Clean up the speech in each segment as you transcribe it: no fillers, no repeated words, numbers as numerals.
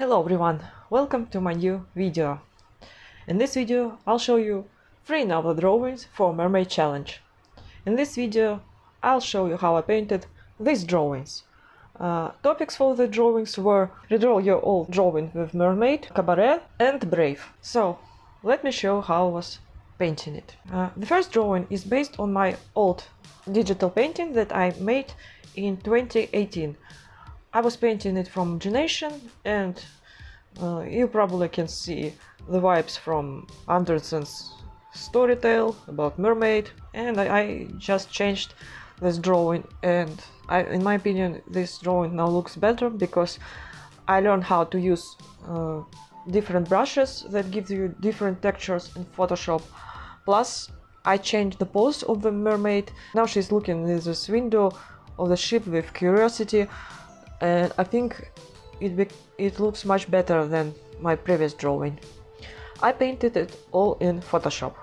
Hello everyone, welcome to my new video. In this video I'll show you 3 novel drawings for Mermay challenge. In this video I'll show you how I painted these drawings. Topics for the drawings were redraw your old drawing with Mermaid, Cabaret and Brave. So let me show how I was painting it. The first drawing is based on my old digital painting that I made in 2018. I was painting it from imagination, and you probably can see the vibes from Andersen's story tale about mermaid, and I just changed this drawing, and in my opinion this drawing now looks better because I learned how to use different brushes that give you different textures in Photoshop. Plus I changed the pose of the mermaid. Now she's looking in this window of the ship with curiosity, and I think it looks much better than my previous drawing. I painted it all in Photoshop.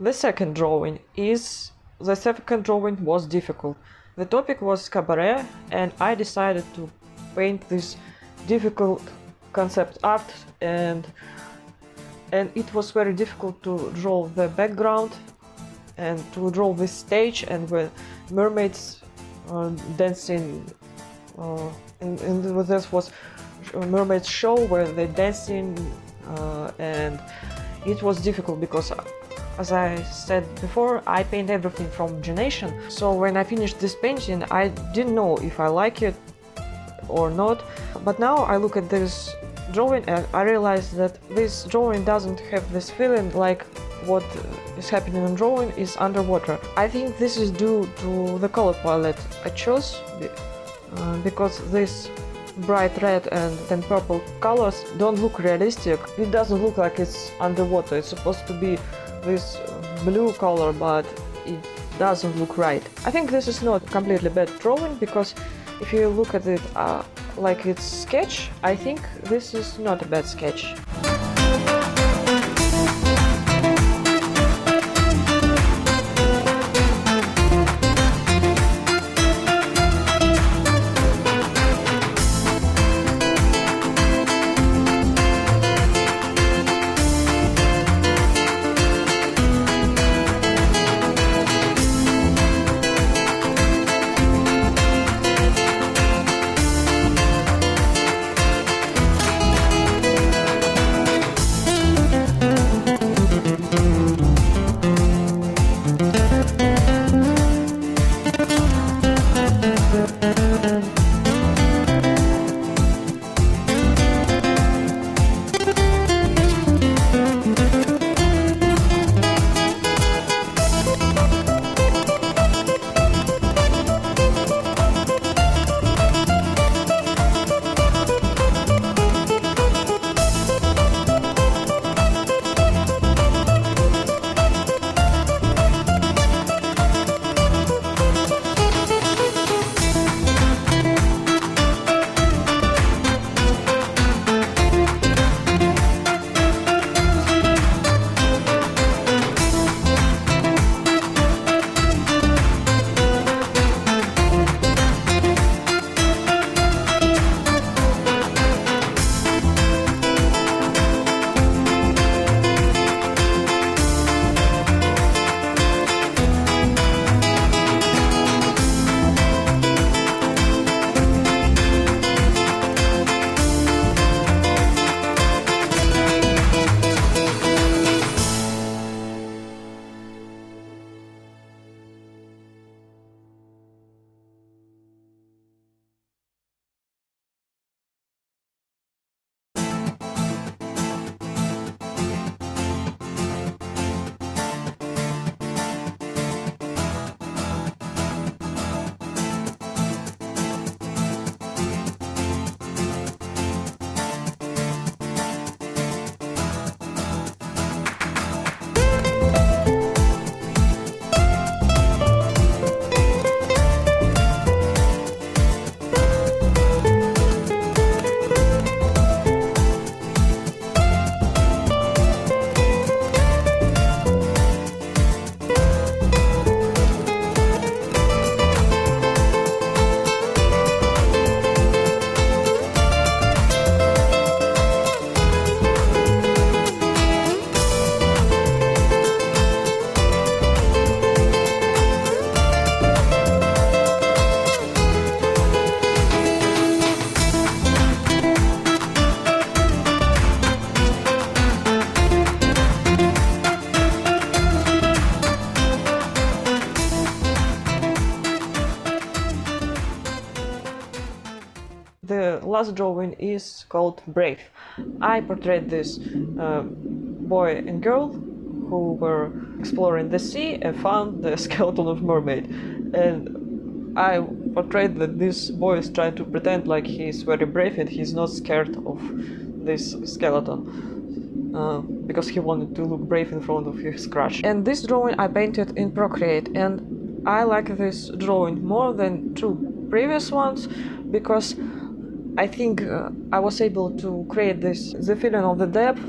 The second drawing was difficult. The topic was Cabaret, and I decided to paint this difficult concept art, and it was very difficult to draw the background and to draw this stage and the mermaids dancing. And this was a mermaid show where they're dancing, and it was difficult because, as I said before, I paint everything from imagination. So when I finished this painting, I didn't know if I like it or not. But now I look at this drawing and I realize that this drawing doesn't have this feeling like what is happening in drawing is underwater. I think this is due to the color palette I chose, because this bright red and then purple colors don't look realistic. It doesn't look like it's underwater. It's supposed to be this blue color, but it doesn't look right. I think this is not completely bad drawing, because if you look at it like it's sketch, I think this is not a bad sketch. The last drawing is called Brave. I portrayed this boy and girl who were exploring the sea and found the skeleton of mermaid. And I portrayed that this boy is trying to pretend like he's very brave and he's not scared of this skeleton, because he wanted to look brave in front of his crush. And this drawing I painted in Procreate, and I like this drawing more than two previous ones because I think I was able to create the feeling of the depth.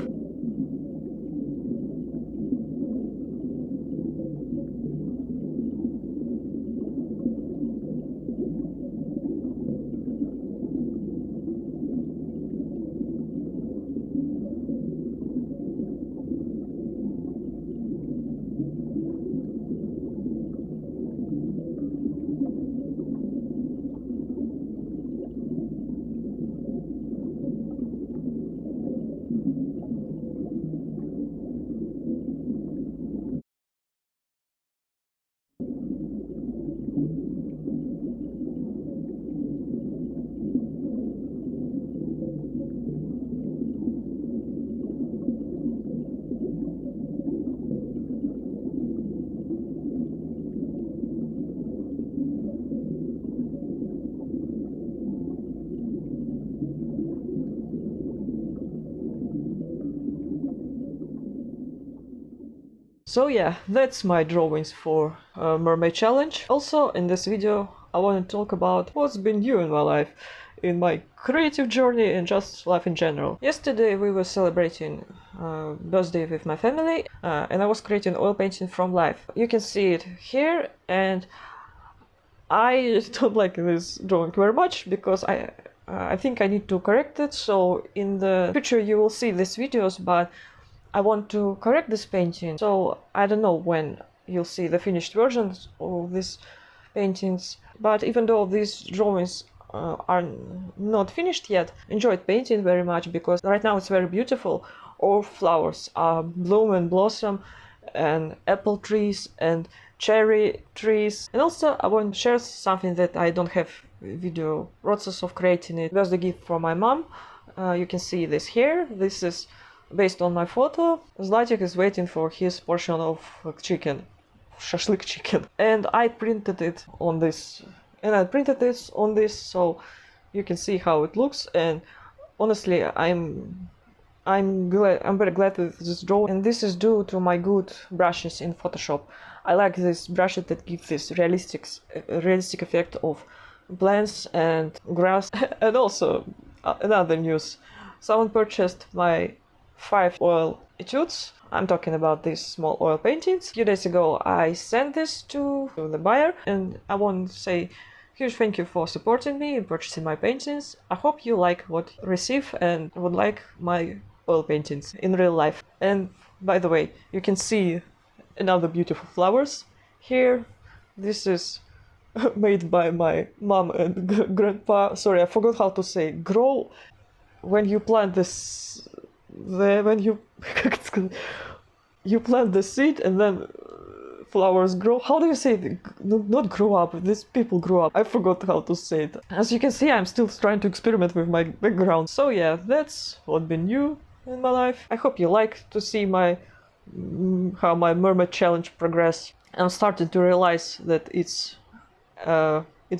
So yeah, that's my drawings for Mermay challenge. Also, in this video I want to talk about what's been new in my life, in my creative journey and just life in general. Yesterday we were celebrating birthday with my family and I was creating oil painting from life. You can see it here, and I don't like this drawing very much because I think I need to correct it. So in the future you will see these videos, but I want to correct this painting. So I don't know when you'll see the finished versions of these paintings. But even though these drawings are not finished yet, enjoyed painting very much because right now it's very beautiful. All flowers are bloom and blossom, and apple trees and cherry trees. And also I want to share something that I don't have video process of creating it. It was the gift from my mom. You can see this here. This is based on my photo. Zlatik is waiting for his portion of chicken, shashlik chicken, and I printed it on this. So you can see how it looks. And honestly, I'm very glad with this drawing, and this is due to my good brushes in Photoshop. I like these brushes that give this realistic effect of plants and grass. And also another news: someone purchased my 5 oil etudes. I'm talking about these small oil paintings. A few days ago I sent this to the buyer, and I want to say huge thank you for supporting me and purchasing my paintings. I hope you like what you receive and would like my oil paintings in real life. And by the way, you can see another beautiful flowers here. This is made by my mom and grandpa. Sorry, I forgot how to say grow. When you plant this, when you plant the seed and then flowers grow. How do you say it? Not grow up. These people grow up. I forgot how to say it. As you can see, I'm still trying to experiment with my background. So yeah, that's what's been new in my life. I hope you like to see my how my Mermay challenge progress. I'm starting to realize that it's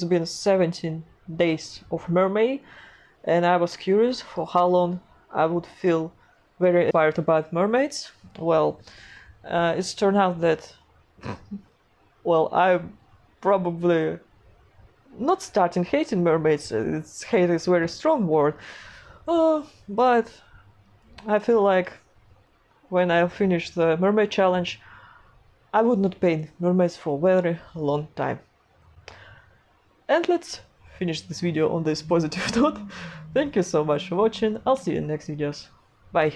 been 17 days of Mermay, and I was curious for how long I would feel very inspired about mermaids. Well, it's turned out that well, I'm probably not starting hating mermaids. Hate is a very strong word, but I feel like when I finish the Mermay challenge, I would not paint mermaids for a very long time. And let's finish this video on this positive note. Thank you so much for watching. I'll see you in next videos. Bye.